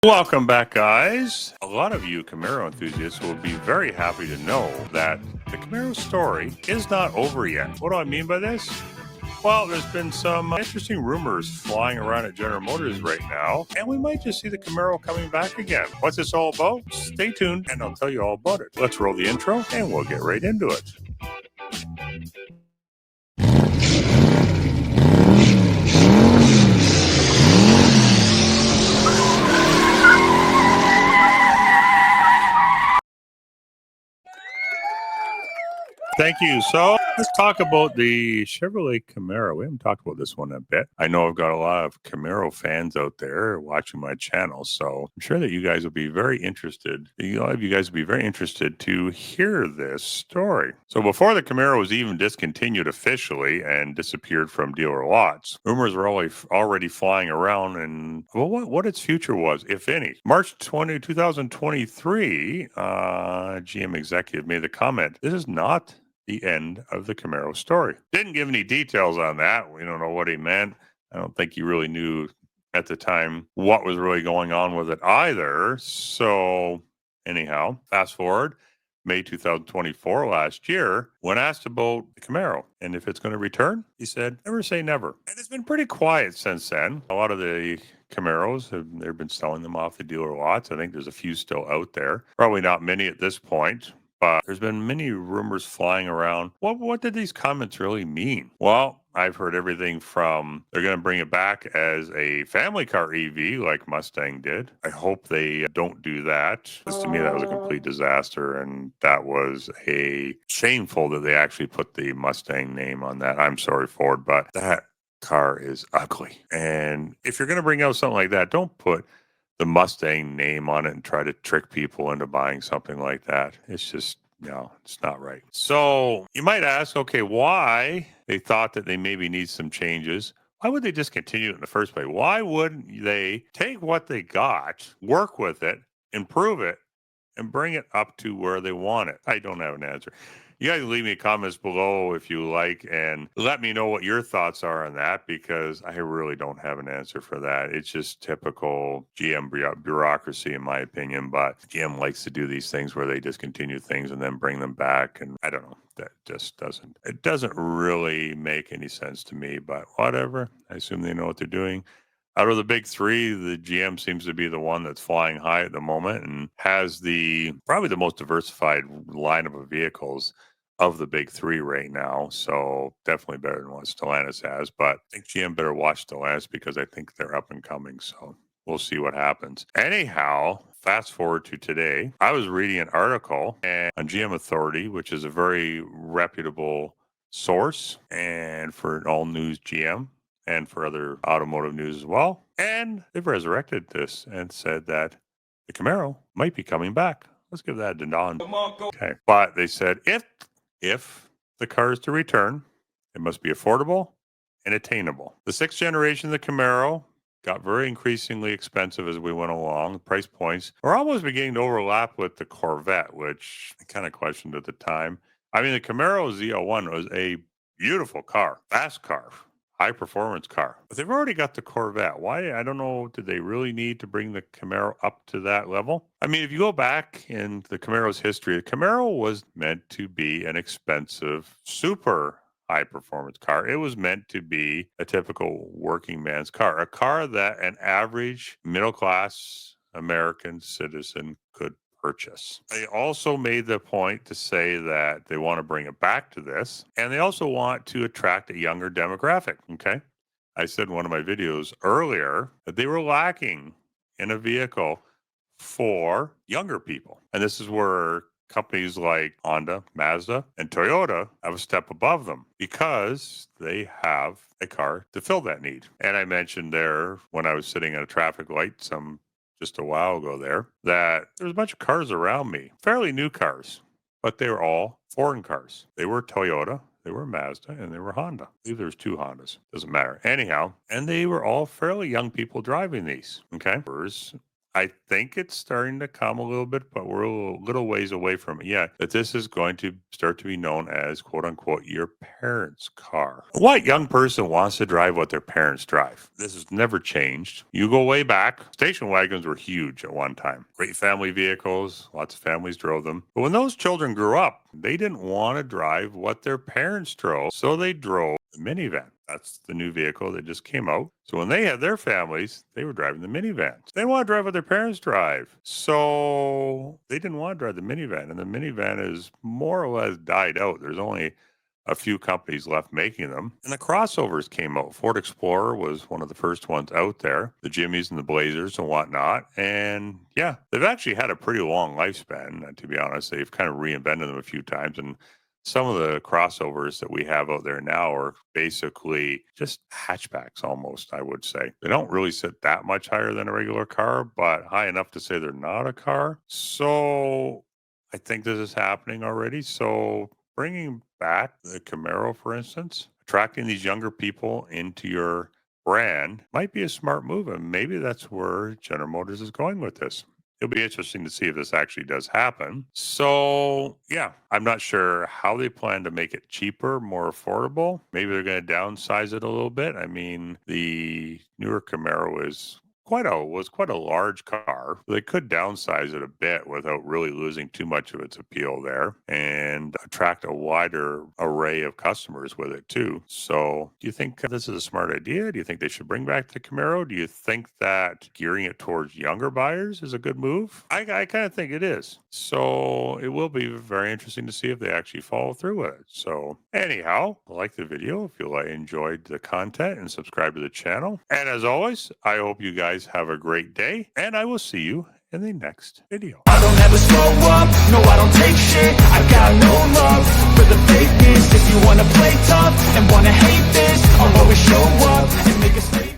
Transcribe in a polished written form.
Welcome back, guys. A lot of you Camaro enthusiasts will be very happy to know that the Camaro story is not over yet. What do I mean by this? Well, there's been some interesting rumors flying around at General Motors right now, and we might just see the Camaro coming back again. What's this all about? Stay tuned, and I'll tell you all about it. Let's roll the intro, and we'll get right into it. Thank you. So let's talk about the Chevrolet Camaro. We haven't talked about this one a bit. I know I've got a lot of Camaro fans out there watching my channel, so I'm sure that you guys will be very interested. A lot of you guys will be very interested to hear this story. So before the Camaro was even discontinued officially and disappeared from dealer lots, rumors were already flying around and what its future was, if any. March 2023, GM executive made the comment, "This is not the end of the Camaro story." Didn't give any details on that. We don't know what he meant. I don't think he really knew at the time what was really going on with it either. So, anyhow, fast forward May 2024 last year, when asked about the Camaro and if it's going to return, he said, "Never say never." And it's been pretty quiet since then. A lot of the Camaros they've been selling them off the dealer lots. I think there's a few still out there. Probably not many at this point. But there's been many rumors flying around. What did these comments really mean? Well, I've heard everything from they're going to bring it back as a family car EV like Mustang did. I hope they don't do that. Because to me, that was a complete disaster. And that was a shameful that they actually put the Mustang name on that. I'm sorry, Ford, but that car is ugly. And if you're going to bring out something like that, don't put the Mustang name on it and try to trick people into buying something like that. It's just, no, it's not right. So you might ask, okay, why they thought that they maybe need some changes. Why would they discontinue it in the first place? Why wouldn't they take what they got, work with it, improve it, and bring it up to where they want it? I don't have an answer. You guys leave me comments below if you like and let me know what your thoughts are on that because I really don't have an answer for that. It's just typical GM bureaucracy, in my opinion. But GM likes to do these things where they discontinue things and then bring them back. And I don't know. That just doesn't really make any sense to me, but whatever. I assume they know what they're doing. Out of the big three, the GM seems to be the one that's flying high at the moment and has probably the most diversified lineup of vehicles of the big three right now. So definitely better than what Stellantis has. But I think GM better watch Stellantis because I think they're up and coming. So we'll see what happens. Anyhow, fast forward to today. I was reading an article on GM Authority, which is a very reputable source and for all news GM and for other automotive news as well. And they've resurrected this and said that the Camaro might be coming back. Let's give that to Don. Okay. But they said if the car is to return, it must be affordable and attainable. The sixth generation of the Camaro got very increasingly expensive as we went along. The price points are almost beginning to overlap with the Corvette, which I kind of questioned at the time. I mean, the Camaro ZL1 was a beautiful car, fast car, high performance car. But they've already got the Corvette. Why? I don't know. Did they really need to bring the Camaro up to that level? I mean, if you go back in the Camaro's history, the Camaro was meant to be an expensive, super high performance car. It was meant to be a typical working man's car, a car that an average middle class American citizen could purchase. They also made the point to say that they want to bring it back to this, and they also want to attract a younger demographic. Okay. I said in one of my videos earlier that they were lacking in a vehicle for younger people. And this is where companies like Honda, Mazda, and Toyota have a step above them because they have a car to fill that need. And I mentioned there when I was sitting at a traffic light just a while ago there that there was a bunch of cars around me, fairly new cars, but they were all foreign cars. They were Toyota, they were Mazda, and they were Honda. I believe there's two Hondas. Doesn't matter. Anyhow, and they were all fairly young people driving these. Okay. I think it's starting to come a little bit, but we're a little ways away from it. Yeah, that this is going to start to be known as quote unquote your parents' car. What young person wants to drive what their parents drive? This has never changed. You go way back, station wagons were huge at one time. Great family vehicles, lots of families drove them. But when those children grew up, they didn't want to drive what their parents drove, so they drove the minivan. That's the new vehicle that just came out. So when they had their families, they were driving the minivans. They didn't want to drive what their parents drive. So they didn't want to drive the minivan. And the minivan is more or less died out. There's only a few companies left making them. And the crossovers came out. Ford Explorer was one of the first ones out there, the Jimmys and the Blazers and whatnot. And yeah, they've actually had a pretty long lifespan, to be honest. They've kind of reinvented them a few times. And some of the crossovers that we have out there now are basically just hatchbacks almost, I would say. They don't really sit that much higher than a regular car, but high enough to say they're not a car. So I think this is happening already. So bringing back the Camaro, for instance, attracting these younger people into your brand might be a smart move. And maybe that's where General Motors is going with this. It'll be interesting to see if this actually does happen. So, yeah, I'm not sure how they plan to make it cheaper, more affordable. Maybe they're going to downsize it a little bit. I mean, the newer Camaro was quite a large car. They could downsize it a bit without really losing too much of its appeal there and attract a wider array of customers with it too. So do you think this is a smart idea? Do you think they should bring back the Camaro? Do you think that gearing it towards younger buyers is a good move? I kind of think it is. So it will be very interesting to see if they actually follow through with it. So anyhow, like the video if you enjoyed the content and subscribe to the channel. And as always, I hope you guys have a great day, and I will see you in the next video. I don't ever slow up, no I don't take shit. I got no love for the fakeness. If you wanna play tough and wanna hate this, I'll always show up and make a statement.